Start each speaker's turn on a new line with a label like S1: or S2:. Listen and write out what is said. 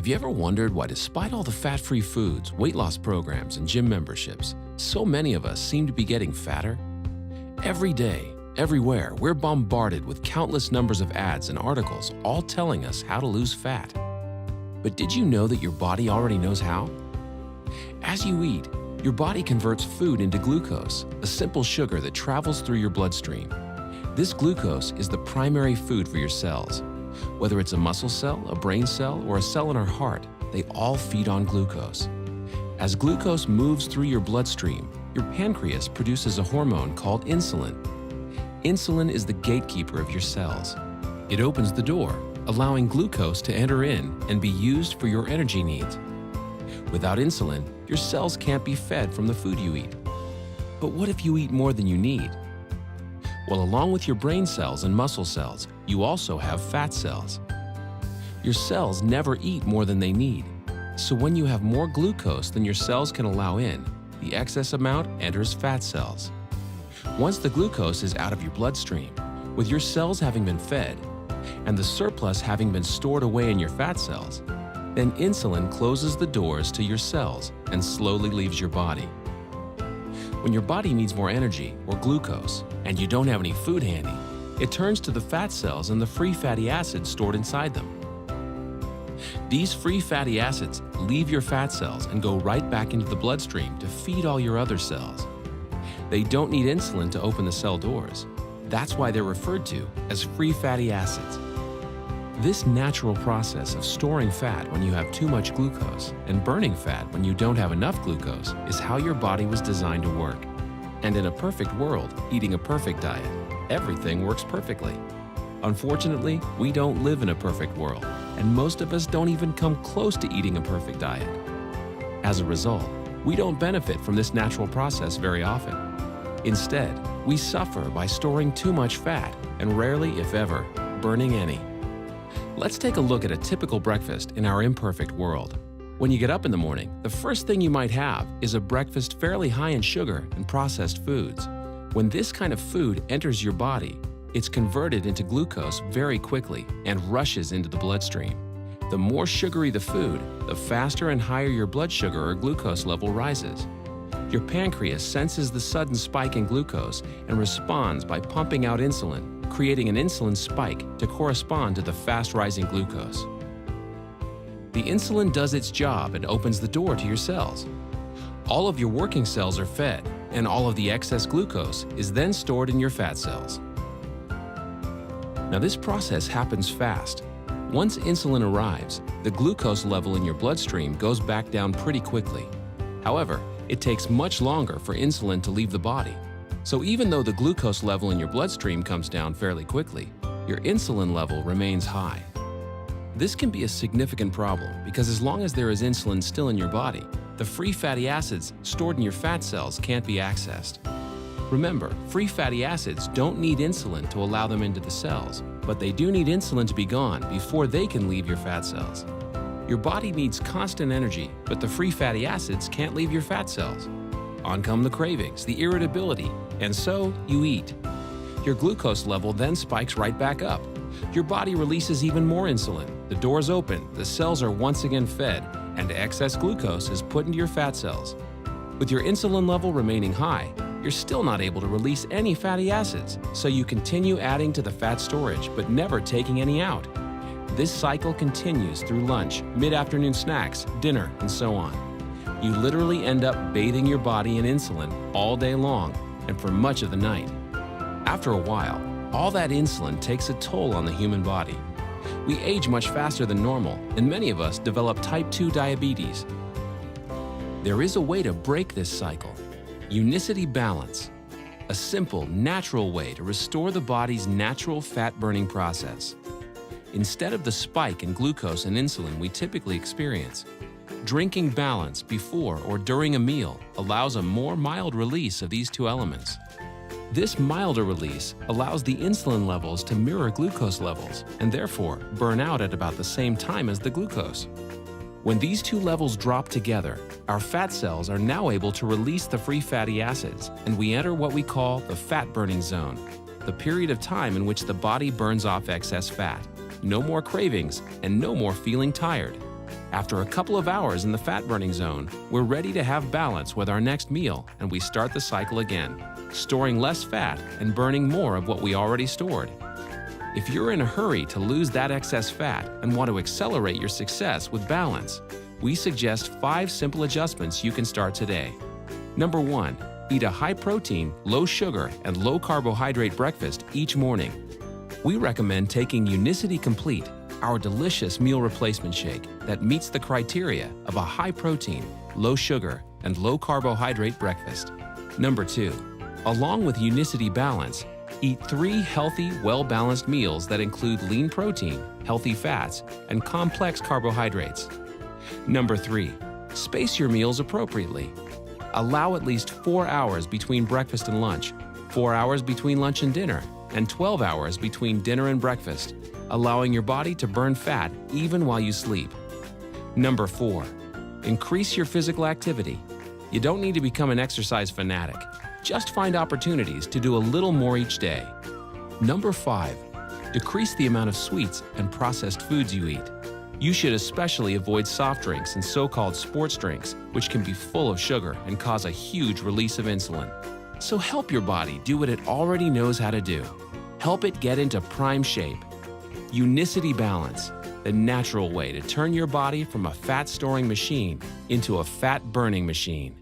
S1: Have you ever wondered why, despite all the fat-free foods, weight loss programs, and gym memberships, so many of us seem to be getting fatter? Every day, everywhere, we're bombarded with countless numbers of ads and articles all telling us how to lose fat. But did you know that your body already knows how? As you eat, your body converts food into glucose, a simple sugar that travels through your bloodstream. This glucose is the primary food for your cells. Whether it's a muscle cell, a brain cell, or a cell in our heart, they all feed on glucose. As glucose moves through your bloodstream, your pancreas produces a hormone called insulin. Insulin is the gatekeeper of your cells. It opens the door, allowing glucose to enter in and be used for your energy needs. Without insulin, your cells can't be fed from the food you eat. But what if you eat more than you need? Well, along with your brain cells and muscle cells, you also have fat cells. Your cells never eat more than they need. So when you have more glucose than your cells can allow in, the excess amount enters fat cells. Once the glucose is out of your bloodstream, with your cells having been fed, and the surplus having been stored away in your fat cells, then insulin closes the doors to your cells and slowly leaves your body. When your body needs more energy, or glucose, and you don't have any food handy, it turns to the fat cells and the free fatty acids stored inside them. These free fatty acids leave your fat cells and go right back into the bloodstream to feed all your other cells. They don't need insulin to open the cell doors. That's why they're referred to as free fatty acids. This natural process of storing fat when you have too much glucose and burning fat when you don't have enough glucose is how your body was designed to work. And in a perfect world, eating a perfect diet, everything works perfectly. Unfortunately, we don't live in a perfect world, and most of us don't even come close to eating a perfect diet. As a result, we don't benefit from this natural process very often. Instead, we suffer by storing too much fat and rarely, if ever, burning any. Let's take a look at a typical breakfast in our imperfect world. When you get up in the morning, the first thing you might have is a breakfast fairly high in sugar and processed foods. When this kind of food enters your body, it's converted into glucose very quickly and rushes into the bloodstream. The more sugary the food, the faster and higher your blood sugar or glucose level rises. Your pancreas senses the sudden spike in glucose and responds by pumping out insulin, creating an insulin spike to correspond to the fast-rising glucose. The insulin does its job and opens the door to your cells. All of your working cells are fed, and all of the excess glucose is then stored in your fat cells. Now, this process happens fast. Once insulin arrives, the glucose level in your bloodstream goes back down pretty quickly. However, it takes much longer for insulin to leave the body. So even though the glucose level in your bloodstream comes down fairly quickly, your insulin level remains high. This can be a significant problem because as long as there is insulin still in your body, the free fatty acids stored in your fat cells can't be accessed. Remember, free fatty acids don't need insulin to allow them into the cells, but they do need insulin to be gone before they can leave your fat cells. Your body needs constant energy, but the free fatty acids can't leave your fat cells. On come the cravings, the irritability, and so you eat. Your glucose level then spikes right back up. Your body releases even more insulin. The doors open, the cells are once again fed, and excess glucose is put into your fat cells. With your insulin level remaining high, you're still not able to release any fatty acids, so you continue adding to the fat storage but never taking any out. This cycle continues through lunch, mid-afternoon snacks, dinner, and so on. You literally end up bathing your body in insulin all day long and for much of the night. After a while, all that insulin takes a toll on the human body. We age much faster than normal, and many of us develop type 2 diabetes. There is a way to break this cycle. Unicity Balance, a simple, natural way to restore the body's natural fat-burning process. Instead of the spike in glucose and insulin we typically experience, drinking Balance before or during a meal allows a more mild release of these two elements. This milder release allows the insulin levels to mirror glucose levels and therefore burn out at about the same time as the glucose. When these two levels drop together, our fat cells are now able to release the free fatty acids, and we enter what we call the fat-burning zone, the period of time in which the body burns off excess fat. No more cravings and no more feeling tired. After a couple of hours in the fat-burning zone, we're ready to have balance with our next meal, and we start the cycle again, storing less fat and burning more of what we already stored. If you're in a hurry to lose that excess fat and want to accelerate your success with balance, we suggest 5 simple adjustments you can start today. Number 1, eat a high-protein, low-sugar, and low-carbohydrate breakfast each morning. We recommend taking Unicity Complete, our delicious meal replacement shake that meets the criteria of a high-protein, low-sugar, and low-carbohydrate breakfast. Number 2, along with Unicity Balance, eat 3 healthy, well-balanced meals that include lean protein, healthy fats, and complex carbohydrates. Number 3, space your meals appropriately. Allow at least 4 hours between breakfast and lunch, 4 hours between lunch and dinner, and 12 hours between dinner and breakfast, allowing your body to burn fat even while you sleep. Number 4, increase your physical activity. You don't need to become an exercise fanatic. Just find opportunities to do a little more each day. Number 5, decrease the amount of sweets and processed foods you eat. You should especially avoid soft drinks and so-called sports drinks, which can be full of sugar and cause a huge release of insulin. So help your body do what it already knows how to do. Help it get into prime shape. Unicity Balance, the natural way to turn your body from a fat-storing machine into a fat-burning machine.